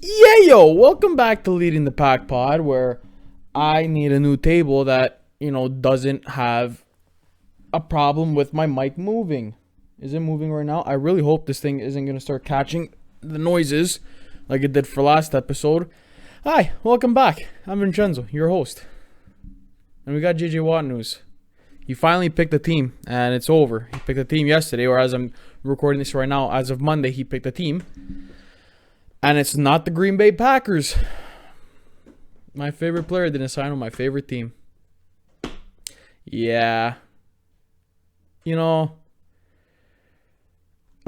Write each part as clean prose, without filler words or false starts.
Yeah, yo, welcome back to Leading the Pack Pod, where I need a new table that, doesn't have a problem with my mic moving. Is it moving right now? I really hope this thing isn't going to start catching the noises like it did for last episode. Hi, welcome back. I'm Vincenzo, your host. And we got JJ Watt news. He finally picked a team, and it's over. He picked a team yesterday, or as I'm recording this right now, as of Monday, he picked a team. And it's not the Green Bay Packers. My favorite player didn't sign with my favorite team. Yeah. Let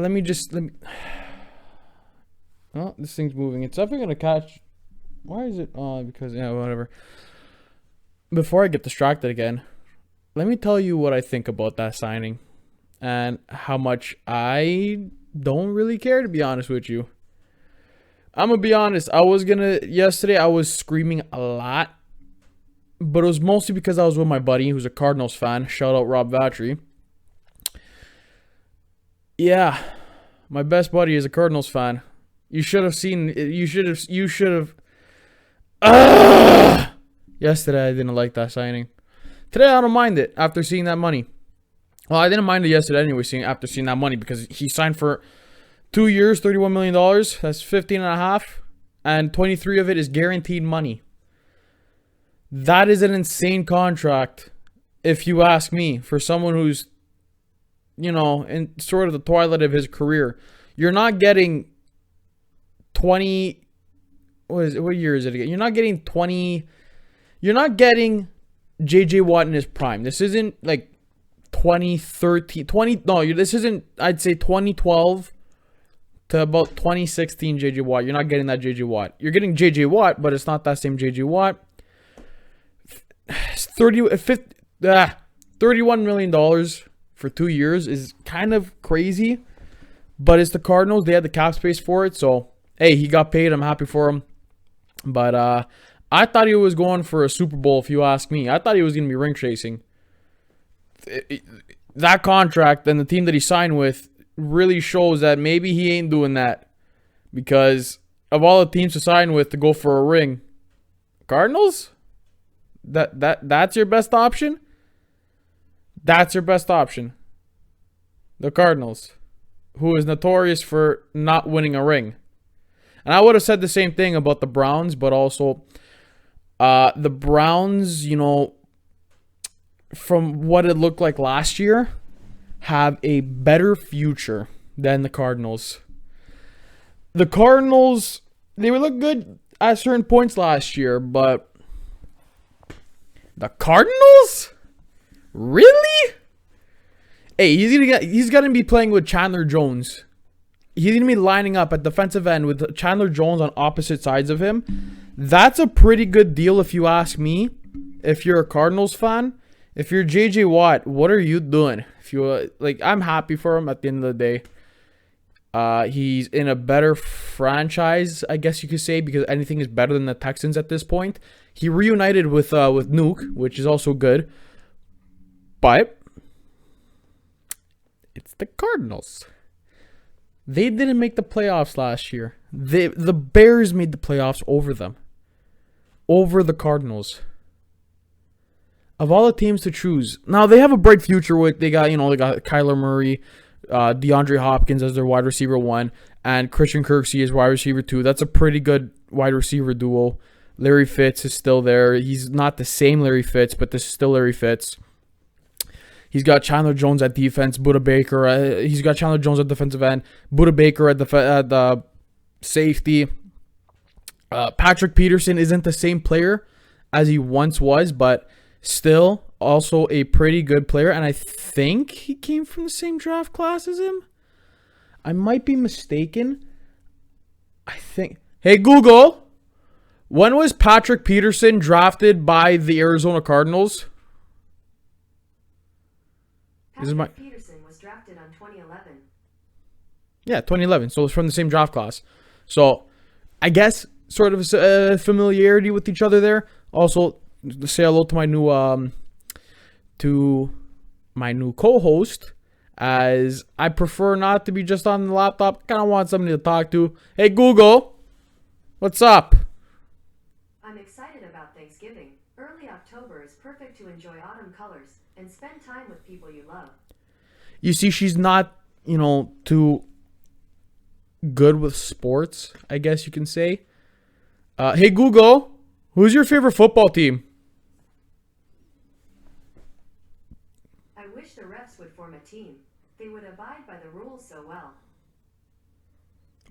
me... Oh, this thing's moving. It's definitely going to catch... Why is it... because... Yeah, whatever. Before I get distracted again, let me tell you what I think about that signing. And how much I don't really care, to be honest with you. I'm going to be honest. Yesterday I was screaming a lot. But it was mostly because I was with my buddy who's a Cardinals fan. Shout out Rob Vatry. Yeah. My best buddy is a Cardinals fan. You should have seen... You should have... Yesterday I didn't like that signing. Today I don't mind it after seeing that money. Well, I didn't mind it yesterday anyway after seeing that money because he signed for 2 years, $31 million. That's 15 and a half. And 23 of it is guaranteed money. That is an insane contract, if you ask me, for someone who's, in sort of the twilight of his career. You're not getting 20... What year is it again? You're not getting 20... You're not getting JJ Watt in his prime. This isn't like 2013... this isn't, I'd say, 2012... to about 2016 JJ Watt. You're not getting that JJ Watt. You're getting JJ Watt, but it's not that same JJ Watt. $31 million for 2 years is kind of crazy. But it's the Cardinals. They had the cap space for it. So, hey, he got paid. I'm happy for him. But I thought he was going for a Super Bowl, if you ask me. I thought he was going to be ring chasing. That contract and the team that he signed with really shows that maybe he ain't doing that, because of all the teams to sign with to go for a ring, Cardinals, that's your best option. That's your best option. The Cardinals, who is notorious for not winning a ring. And I would have said the same thing about the Browns, but also the Browns, from what it looked like last year, have a better future than the Cardinals. The Cardinals, they would look good at certain points last year, but the Cardinals? Really? Hey, he's gonna be playing with Chandler Jones. He's gonna be lining up at defensive end with Chandler Jones on opposite sides of him. That's a pretty good deal, if you ask me. If you're a Cardinals fan. If you're JJ Watt, what are you doing? If you I'm happy for him at the end of the day. He's in a better franchise, I guess you could say, because anything is better than the Texans at this point. He reunited with Nuke, which is also good. But it's the Cardinals. They didn't make the playoffs last year. The Bears made the playoffs over them. Over the Cardinals. Of all the teams to choose, now they have a bright future with they got Kyler Murray, DeAndre Hopkins as their wide receiver 1, and Christian Kirksey as wide receiver 2. That's a pretty good wide receiver duo. Larry Fitz is still there. He's not the same Larry Fitz, but this is still Larry Fitz. He's got Chandler Jones at defense, Budda Baker. He's got Chandler Jones at defensive end, Budda Baker at the safety. Patrick Peterson isn't the same player as he once was, but still, also a pretty good player, and I think he came from the same draft class as him. I might be mistaken. I think... Hey, Google, when was Patrick Peterson drafted by the Arizona Cardinals? Patrick Peterson was drafted on 2011. Yeah, 2011, so it's from the same draft class. So, I guess, sort of a familiarity with each other there. Also, say hello to my new co-host, as I prefer not to be just on the laptop. Kind of want somebody to talk to. Hey, Google, What's up? I'm excited about Thanksgiving. Early October is perfect to enjoy autumn colors and spend time with people you love. You see, she's not, too good with sports, I guess you can say. Hey, Google, who's your favorite football team? I wish the refs would form a team. They would abide by the rules so well.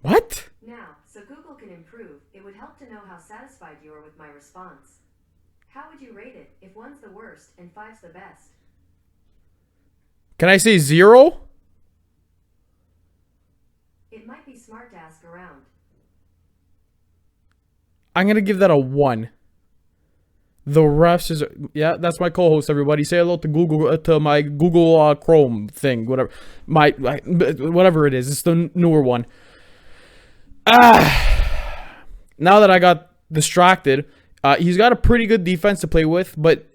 What? Now, so Google can improve, it would help to know how satisfied you are with my response. How would you rate it if one's the worst and five's the best? Can I say 0? It might be smart to ask around. I'm going to give that a 1. The refs is... Yeah, that's my co-host, everybody. Say hello to Google, to my Google Chrome thing, whatever. Whatever it is. It's the newer one. Now that I got distracted, he's got a pretty good defense to play with, but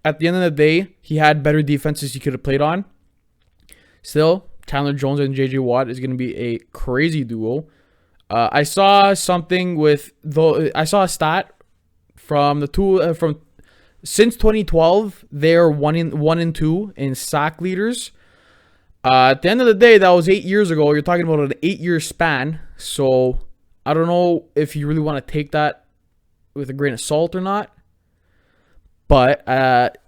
at the end of the day, he had better defenses he could have played on. Still, Chandler Jones and JJ Watt is going to be a crazy duo. I saw something I saw a stat from the two since 2012. They're 1-2 in sack leaders. At the end of the day, that was 8 years ago. You're talking about an 8-year span. So I don't know if you really want to take that with a grain of salt or not. But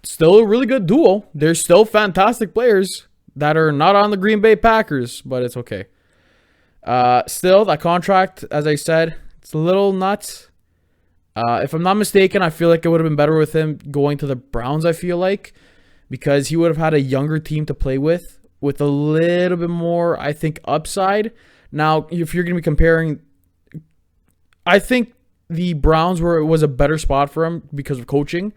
still a really good duo. They're still fantastic players that are not on the Green Bay Packers, but it's okay. Still, that contract, as I said, it's a little nuts. If I'm not mistaken, I feel like it would have been better with him going to the Browns, I feel like, because he would have had a younger team to play with a little bit more, I think, upside. Now, if you're going to be comparing, I think the Browns was a better spot for him because of coaching.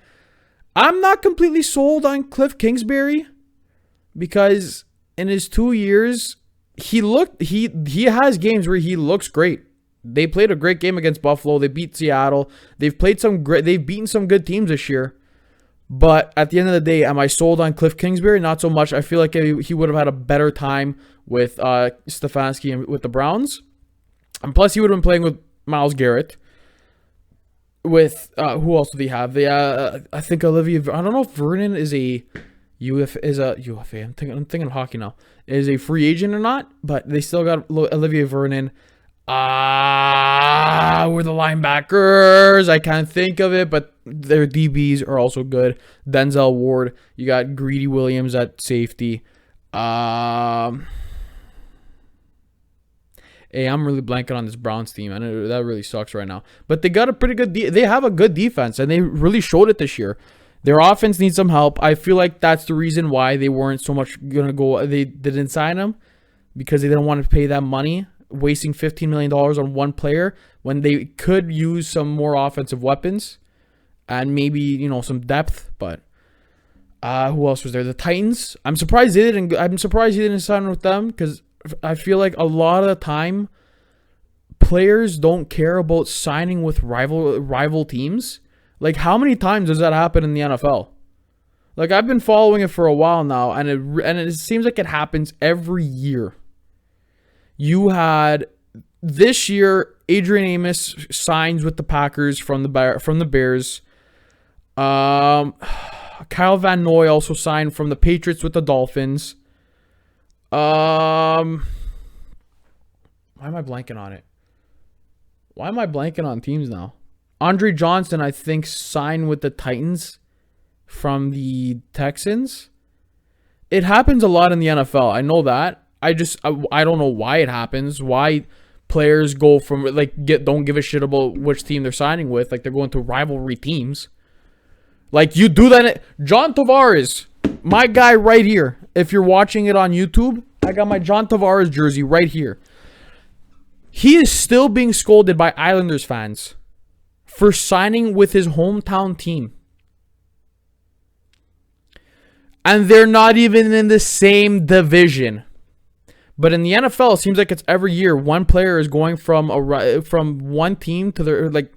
I'm not completely sold on Cliff Kingsbury because in his 2 years, he has games where he looks great. They played a great game against Buffalo. They beat Seattle. They've beaten some good teams this year. But at the end of the day, am I sold on Cliff Kingsbury? Not so much. I feel like he would have had a better time with Stefanski and with the Browns. And plus, he would have been playing with Myles Garrett. With who else do they have? I think Olivia. I don't know if Vernon is a UFA. I'm thinking of hockey now. Is a free agent or not? But they still got Olivia Vernon. We're the linebackers. I can't think of it, but their DBs are also good. Denzel Ward. You got Greedy Williams at safety. Hey, I'm really blanking on this Browns team, and that really sucks right now. But they got a pretty good. They have a good defense, and they really showed it this year. Their offense needs some help. I feel like that's the reason why they weren't so much gonna go. They didn't sign him because they didn't want to pay that money, wasting $15 million on one player when they could use some more offensive weapons and maybe some depth. But who else was there? The Titans. I'm surprised he didn't sign with them because I feel like a lot of the time players don't care about signing with rival teams. Like, how many times does that happen in the NFL? Like, I've been following it for a while now, and it seems like it happens every year. You had this year, Adrian Amos signs with the Packers from the Bears. Kyle Van Noy also signed from the Patriots with the Dolphins. Why am I blanking on it? Why am I blanking on teams now? Andre Johnson, I think, signed with the Titans from the Texans. It happens a lot in the NFL. I know that. I don't know why it happens. Why players go from don't give a shit about which team they're signing with. Like, they're going to rivalry teams. Like, you do that. John Tavares, my guy right here. If you're watching it on YouTube, I got my John Tavares jersey right here. He is still being scolded by Islanders fans for signing with his hometown team. And they're not even in the same division. But in the NFL, it seems like it's every year one player is going from one team to the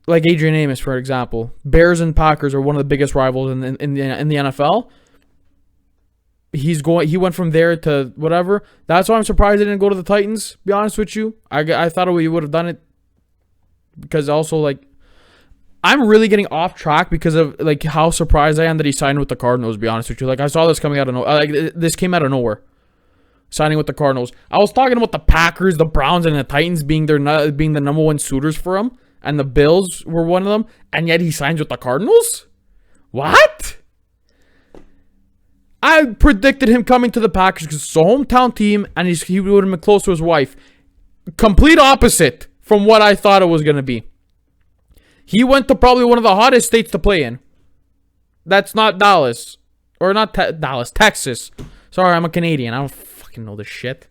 like Adrian Amos, for example. Bears and Packers are one of the biggest rivals in the NFL. He went from there to whatever. That's why I'm surprised he didn't go to the Titans, to be honest with you. I thought he would have done it because also like I'm really getting off track because of like how surprised I am that he signed with the Cardinals. To be honest with you, like I saw this coming out of nowhere. Like this came out of nowhere. Signing with the Cardinals. I was talking about the Packers, the Browns, and the Titans being the number one suitors for him, and the Bills were one of them, and yet he signs with the Cardinals? What? I predicted him coming to the Packers because it's a hometown team, and he would have been close to his wife. Complete opposite from what I thought it was going to be. He went to probably one of the hottest states to play in. That's not Dallas. Or not Dallas, Texas. Sorry, I'm a Canadian. I don't fucking know this shit.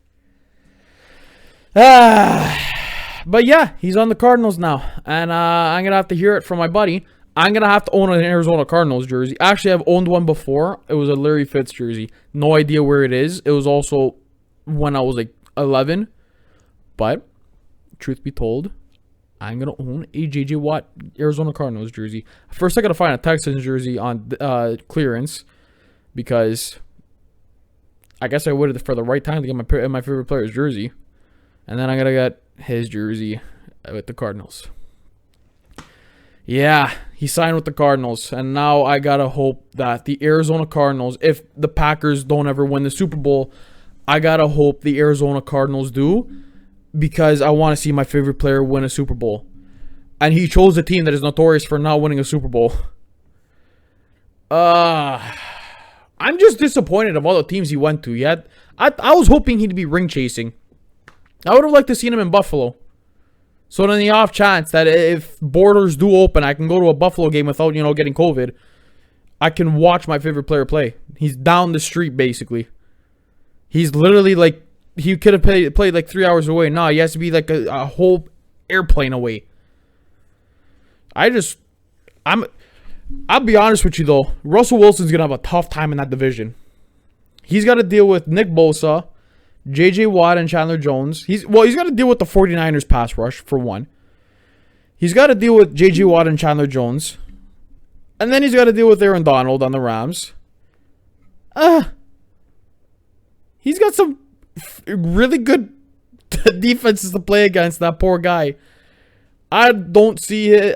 But yeah, he's on the Cardinals now. And I'm going to have to hear it from my buddy. I'm going to have to own an Arizona Cardinals jersey. Actually, I've owned one before. It was a Larry Fitz jersey. No idea where it is. It was also when I was like 11. But, truth be told, I'm going to own a JJ Watt Arizona Cardinals jersey. First, I got to find a Texans jersey on clearance. Because I guess I waited for the right time to get my favorite player's jersey. And then I got to get his jersey with the Cardinals. Yeah, he signed with the Cardinals. And now I got to hope that the Arizona Cardinals, if the Packers don't ever win the Super Bowl, I got to hope the Arizona Cardinals do. Because I want to see my favorite player win a Super Bowl. And he chose a team that is notorious for not winning a Super Bowl. I'm just disappointed of all the teams he went to. Yet I was hoping he'd be ring chasing. I would have liked to see him in Buffalo. So in the off chance that if borders do open, I can go to a Buffalo game without, getting COVID. I can watch my favorite player play. He's down the street, basically. He's literally like, he could have played like 3 hours away. Nah, he has to be like a whole airplane away. I'll be honest with you though. Russell Wilson's going to have a tough time in that division. He's got to deal with Nick Bosa, JJ Watt, and Chandler Jones. He's got to deal with the 49ers pass rush, for one. He's got to deal with JJ Watt and Chandler Jones. And then he's got to deal with Aaron Donald on the Rams. He's got some really good defenses to play against, that poor guy. I don't see it.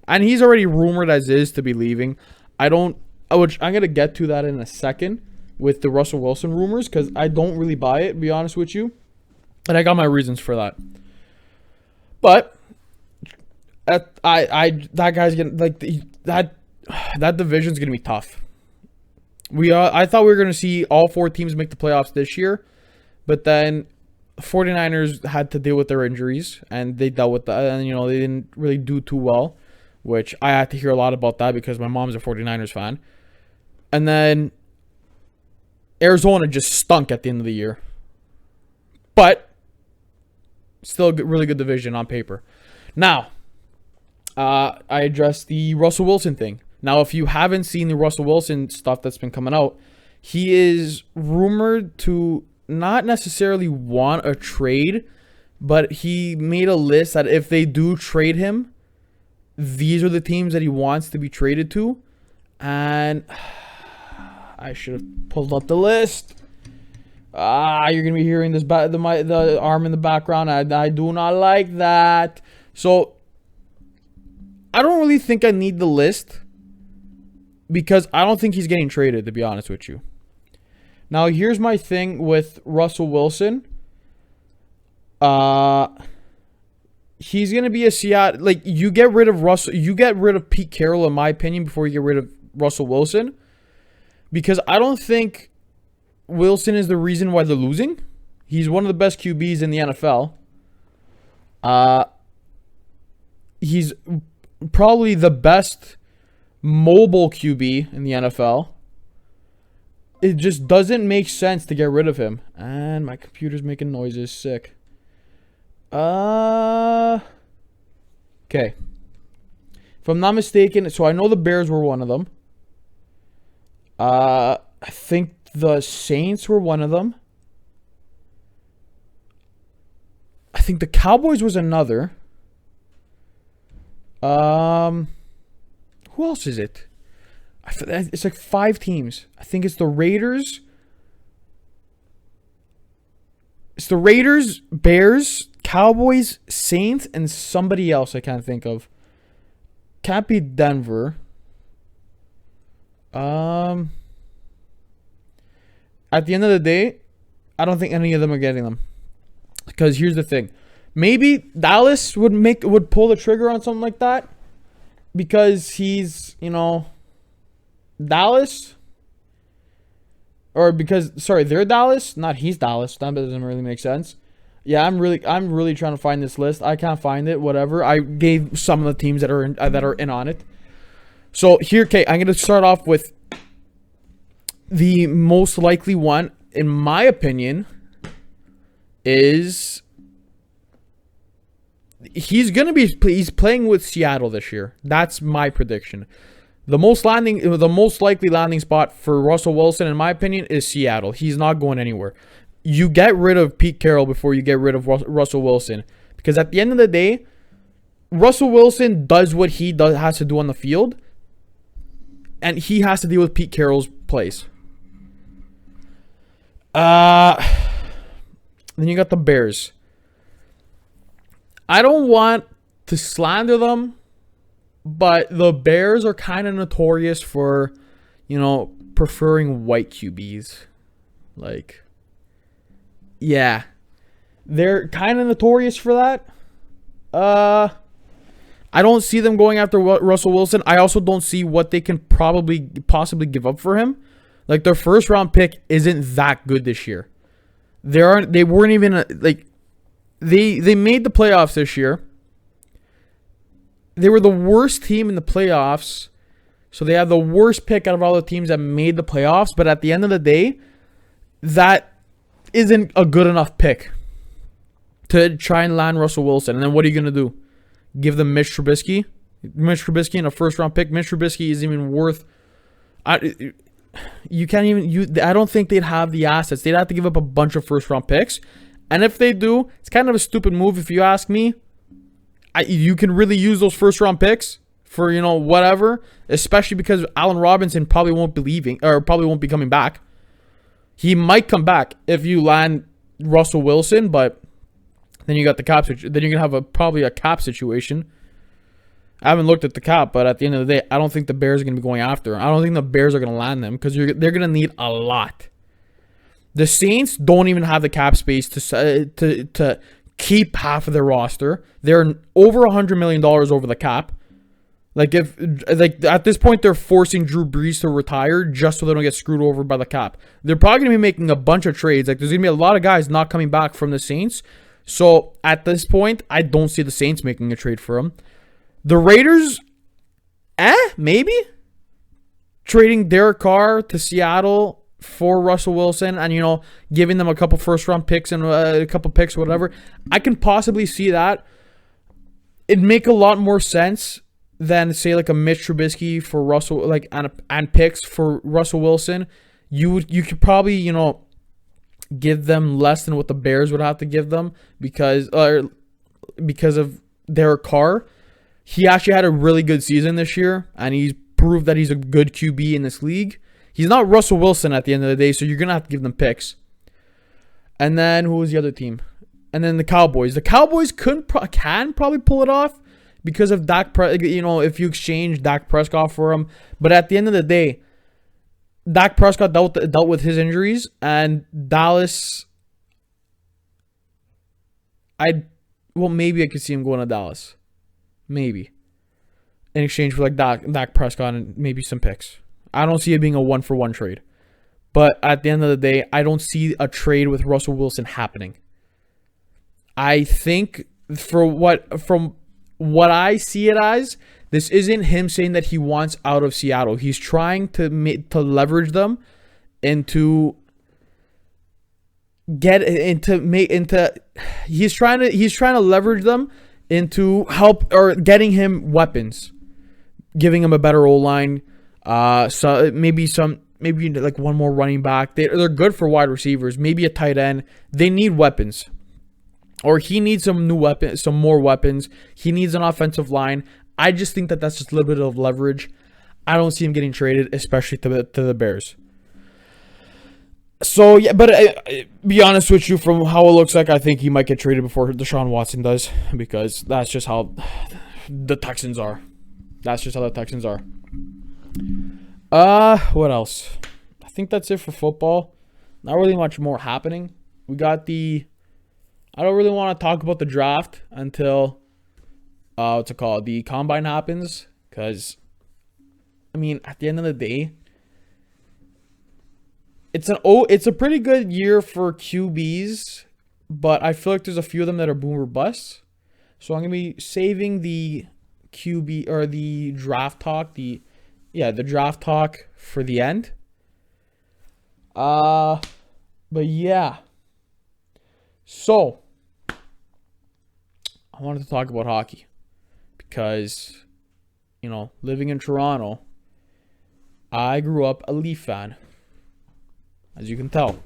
And he's already rumored as is to be leaving. I'm going to get to that in a second with the Russell Wilson rumors, because I don't really buy it, to be honest with you. And I got my reasons for that. But that guy's going to, that division's going to be tough. I thought we were going to see all four teams make the playoffs this year, but then 49ers had to deal with their injuries, and they dealt with that, and they didn't really do too well, which I had to hear a lot about that because my mom's a 49ers fan. And then Arizona just stunk at the end of the year. But still a really good division on paper. Now, I addressed the Russell Wilson thing. Now, if you haven't seen the Russell Wilson stuff that's been coming out, he is rumored to not necessarily want a trade, but he made a list that if they do trade him, these are the teams that he wants to be traded to. And I should have pulled up the list. You're going to be hearing this the arm in the background. I do not like that. So, I don't really think I need the list, because I don't think he's getting traded, to be honest with you. Now, here's my thing with Russell Wilson. He's going to be a Seattle... Like, you get rid of Pete Carroll, in my opinion, before you get rid of Russell Wilson. Because I don't think Wilson is the reason why they're losing. He's one of the best QBs in the NFL. He's probably the best mobile QB in the NFL. It just doesn't make sense to get rid of him. And my computer's making noises. Sick. Okay. If I'm not mistaken, so I know the Bears were one of them. I think the Saints were one of them. I think the Cowboys was another. Who else is it? It's like 5 teams. I think it's the Raiders. It's the Raiders, Bears, Cowboys, Saints, and somebody else I can't think of. Can't be Denver. At the end of the day, I don't think any of them are getting them. Because here's the thing. Maybe Dallas would pull the trigger on something like that. Because he's, Dallas. Or because, sorry, they're Dallas, not he's Dallas. That doesn't really make sense. Yeah, I'm really trying to find this list. I can't find it. Whatever. I gave some of the teams that are in on it. So here, okay, I'm gonna start off with the most likely one, in my opinion, is he's playing with Seattle this year. That's my prediction. The most likely landing spot for Russell Wilson, in my opinion, is Seattle. He's not going anywhere. You get rid of Pete Carroll before you get rid of Russell Wilson. Because at the end of the day, Russell Wilson does what he has to do on the field. And he has to deal with Pete Carroll's plays. Then you got the Bears. I don't want to slander them, but the Bears are kind of notorious for, preferring white QBs. Like, yeah. They're kind of notorious for that. I don't see them going after Russell Wilson. I also don't see what they can possibly give up for him. Like, their first round pick isn't that good this year. They weren't even they made the playoffs this year. They were the worst team in the playoffs. So they had the worst pick out of all the teams that made the playoffs. But at the end of the day, that isn't a good enough pick to try and land Russell Wilson. And then what are you going to do? Give them Mitch Trubisky? Mitch Trubisky in a first-round pick? Mitch Trubisky isn't even worth... You can't even... I don't think they'd have the assets. They'd have to give up a bunch of first-round picks. And if they do, it's kind of a stupid move if you ask me. You can really use those first-round picks for, whatever. Especially because Allen Robinson probably won't be coming back. He might come back if you land Russell Wilson, but then you got the cap. Then you're gonna have probably a cap situation. I haven't looked at the cap, but at the end of the day, I don't think the Bears are gonna be going after him. I don't think the Bears are gonna land them because they're gonna need a lot. The Saints don't even have the cap space to keep half of their roster. They're over $100 million over the cap. At this point, they're forcing Drew Brees to retire just so they don't get screwed over by the cap. They're probably going to be making a bunch of trades. There's going to be a lot of guys not coming back from the Saints. So, at this point, I don't see the Saints making a trade for him. The Raiders, maybe? Trading Derek Carr to Seattle for Russell Wilson and, giving them a couple first-round picks and a couple picks, whatever. I can possibly see that. It'd make a lot more sense than say like a Mitch Trubisky for Russell, and picks for Russell Wilson. You could probably give them less than what the Bears would have to give them because of Derek Carr. He actually had a really good season this year, and he's proved that he's a good QB in this league. He's not Russell Wilson at the end of the day, so you're gonna have to give them picks. And then who was the other team? And then the Cowboys. The Cowboys can probably pull it off. Because of Dak, if you exchange Dak Prescott for him. But at the end of the day, Dak Prescott dealt with his injuries. And Dallas, maybe I could see him going to Dallas. Maybe. In exchange for Dak Prescott and maybe some picks. I don't see it being a 1-for-1 trade. But at the end of the day, I don't see a trade with Russell Wilson happening. I think from what I see it as, this isn't him saying that he wants out of Seattle. He's trying to leverage them into he's trying to leverage them into help or getting him weapons, giving him a better O-line, maybe like one more running back. They're good for wide receivers, maybe a tight end. They need weapons. Or he needs some more weapons. He needs an offensive line. I just think that's just a little bit of leverage. I don't see him getting traded, especially to the Bears. So yeah, but be honest with you, from how it looks like, I think he might get traded before Deshaun Watson does, because that's just how the Texans are. That's just how the Texans are. What else? I think that's it for football. Not really much more happening. We got I don't really want to talk about the draft until what's it called? The combine happens, because I mean, at the end of the day, it's a pretty good year for QBs, but I feel like there's a few of them that are boom or bust. So I'm gonna be saving the QB or the draft talk, the draft talk for the end. But yeah. So I wanted to talk about hockey because, living in Toronto, I grew up a Leaf fan. As you can tell.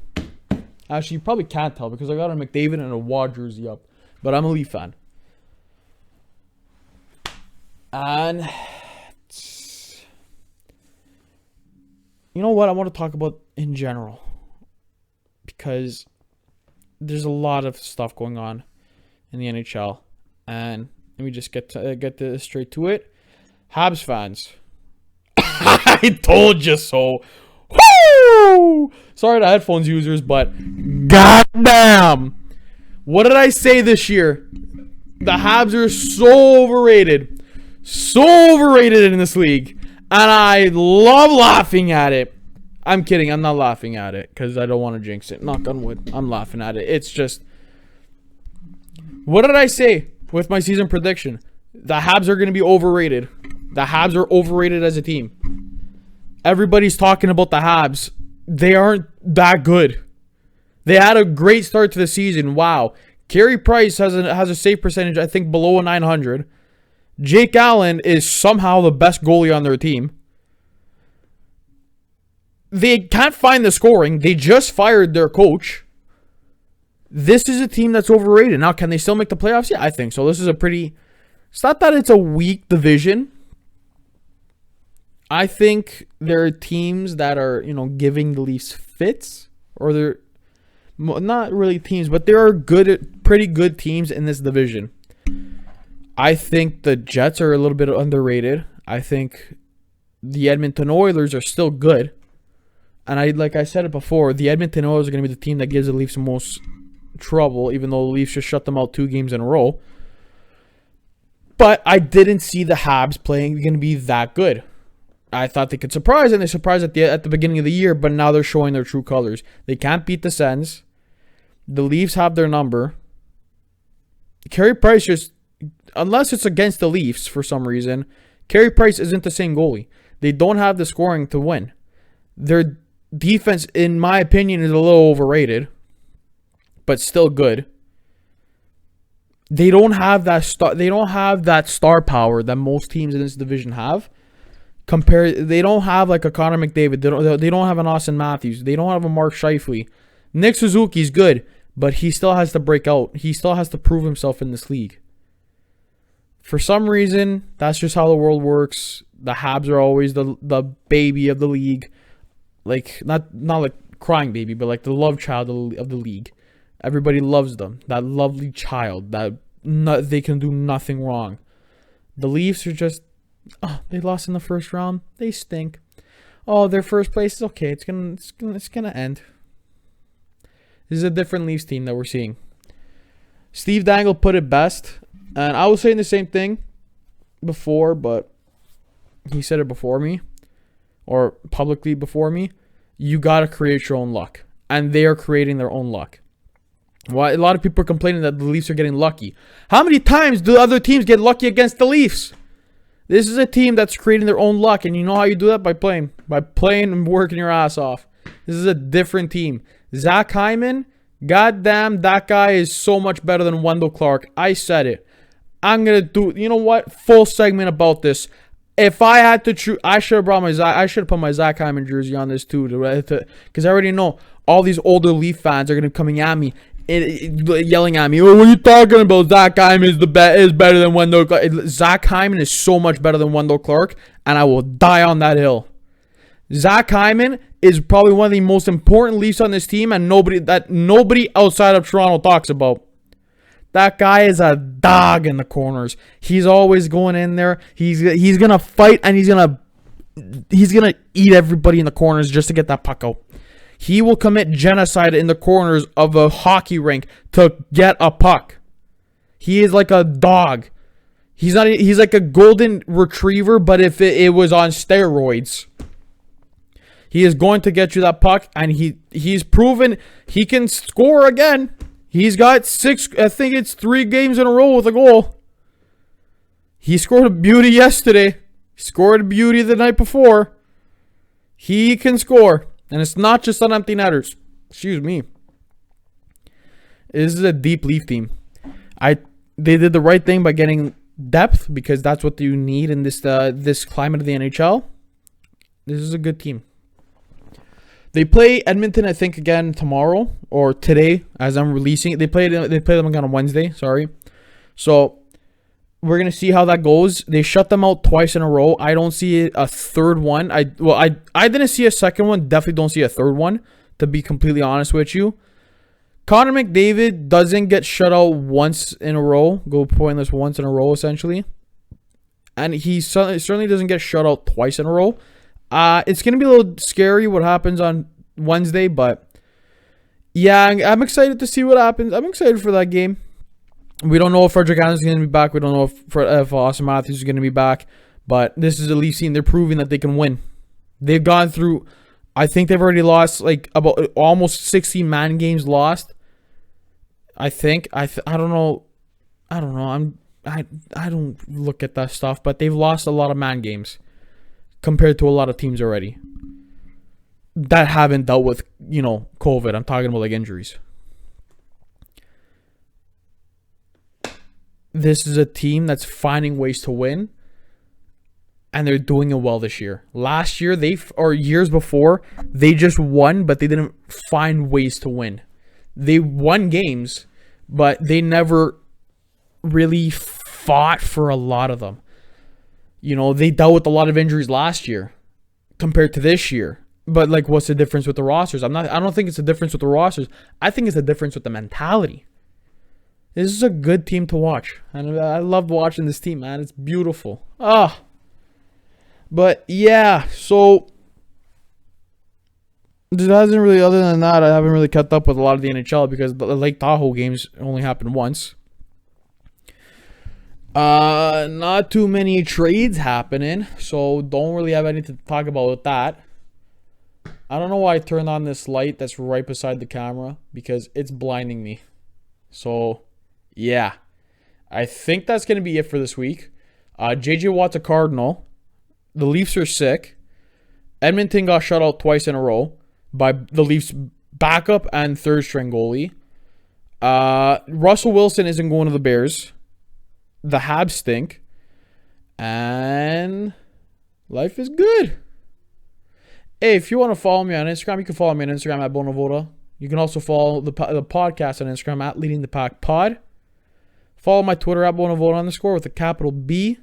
Actually, you probably can't tell because I got a McDavid and a Watt jersey up. But I'm a Leaf fan. And you know what I want to talk about in general, because there's a lot of stuff going on in the NHL, and let me just get straight to it. Habs fans, I told you so. Woo! Sorry to headphones users, but goddamn, what did I say this year? The Habs are so overrated in this league, and I love laughing at it. I'm kidding. I'm not laughing at it because I don't want to jinx it. Knock on wood. I'm laughing at it. It's just, what did I say with my season prediction? The Habs are going to be overrated. The Habs are overrated as a team. Everybody's talking about the Habs. They aren't that good. They had a great start to the season. Wow. Carey Price has a save percentage, I think, below a 900. Jake Allen is somehow the best goalie on their team. They can't find the scoring. They just fired their coach. This is a team that's overrated. Now, can they still make the playoffs? Yeah, I think so. This is it's not that it's a weak division. I think there are teams that are, giving the Leafs fits, or they're not really teams, but there are pretty good teams in this division. I think the Jets are a little bit underrated. I think the Edmonton Oilers are still good. And like I said it before, the Edmonton Oilers are going to be the team that gives the Leafs the most trouble, even though the Leafs just shut them out 2 games in a row. But I didn't see the Habs going to be that good. I thought they could surprise, and they surprised at the beginning of the year, but now they're showing their true colors. They can't beat the Sens. The Leafs have their number. Carey Price just, unless it's against the Leafs for some reason, Carey Price isn't the same goalie. They don't have the scoring to win. Their defense, in my opinion, is a little overrated, but still good. They don't have that star power that most teams in this division have. They don't have like a Connor McDavid. They don't have an Austin Matthews. They don't have a Mark Scheifele. Nick Suzuki's good, but he still has to break out. He still has to prove himself in this league. For some reason, that's just how the world works. The Habs are always the baby of the league. Like, not like crying baby, but like the love child of the league. Everybody loves them. That lovely child that they can do nothing wrong. The Leafs are just, they lost in the first round. They stink. Oh, their first place is okay. It's gonna end. This is a different Leafs team that we're seeing. Steve Dangle put it best, and I was saying the same thing before, but he said it before me, or publicly before me. You gotta create your own luck, and they are creating their own luck. Well, a lot of people are complaining that the Leafs are getting lucky. How many times do other teams get lucky against the Leafs? This is a team that's creating their own luck, and you know how you do that? By playing and working your ass off. This is a different team. Zach Hyman, goddamn, that guy is so much better than Wendell Clark. I said it. I'm gonna do. You know what? Full segment about this. If I had to choose, I should have put my Zach Hyman jersey on this too, because I already know all these older Leaf fans are gonna be coming at me, yelling at me. Oh, what are you talking about? Zach Hyman is better than Wendell Clark. Zach Hyman is so much better than Wendell Clark, and I will die on that hill. Zach Hyman is probably one of the most important Leafs on this team, and nobody outside of Toronto talks about. That guy is a dog in the corners. He's always going in there. He's gonna fight, and he's gonna eat everybody in the corners just to get that puck out. He will commit genocide in the corners of a hockey rink to get a puck. He is like a dog. He's like a golden retriever, but if it was on steroids. He is going to get you that puck, and he's proven he can score again. He's got 3 games in a row with a goal. He scored a beauty yesterday. He scored a beauty the night before. He can score. And it's not just on empty netters. Excuse me. This is a deep Leaf team. They did the right thing by getting depth, because that's what you need in this climate of the NHL. This is a good team. They play Edmonton, I think, again tomorrow or today as I'm releasing it. They play them again on Wednesday. Sorry. So we're gonna see how that goes. They shut them out twice in a row. I don't see a third one. I didn't see a second one. Definitely don't see a third one, to be completely honest with you. Connor McDavid doesn't get shut out once in a row. Go pointless once in a row, essentially. And he certainly doesn't get shut out twice in a row. It's going to be a little scary what happens on Wednesday, but yeah, I'm excited to see what happens. I'm excited for that game. We don't know if Frederick Anderson is going to be back. We don't know if Austin Matthews is going to be back, but this is a Leafs team. They're proving that they can win. They've gone through, I think they've already lost like about almost 60 man games lost. I think. I don't know. I don't look at that stuff, but they've lost a lot of man games compared to a lot of teams already that haven't dealt with, COVID. I'm talking about like injuries. This is a team that's finding ways to win, and they're doing it well this year. Last year, or years before, they just won, but they didn't find ways to win. They won games, but they never really fought for a lot of them. They dealt with a lot of injuries last year compared to this year. But like, what's the difference with the rosters? I don't think it's a difference with the rosters. I think it's a difference with the mentality. This is a good team to watch. And I love watching this team, man. It's beautiful. But yeah, so it hasn't really, other than that, I haven't really kept up with a lot of the NHL because the Lake Tahoe games only happened once. Not too many trades happening, so don't really have anything to talk about with that. I don't know why I turned on this light that's right beside the camera, because it's blinding me. So, yeah. I think that's going to be it for this week. JJ Watt's a Cardinal. The Leafs are sick. Edmonton got shut out twice in a row by the Leafs' backup and third-string goalie. Russell Wilson isn't going to the Bears. The Habs stink. And life is good. Hey, if you want to follow me on Instagram, you can follow me on Instagram at Bonavoda. You can also follow the podcast on Instagram at Leading the Pack Pod. Follow my Twitter at Bonavoda_ with a capital B.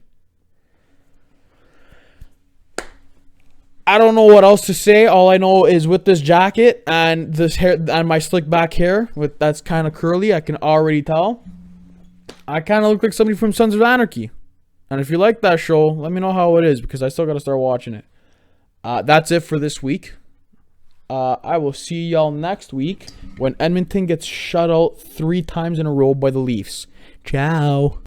I don't know what else to say. All I know is with this jacket and this hair and my slick back hair, that's kind of curly, I can already tell. I kind of look like somebody from Sons of Anarchy. And if you like that show, let me know how it is, because I still got to start watching it. That's it for this week. I will see y'all next week when Edmonton gets shut out 3 times in a row by the Leafs. Ciao.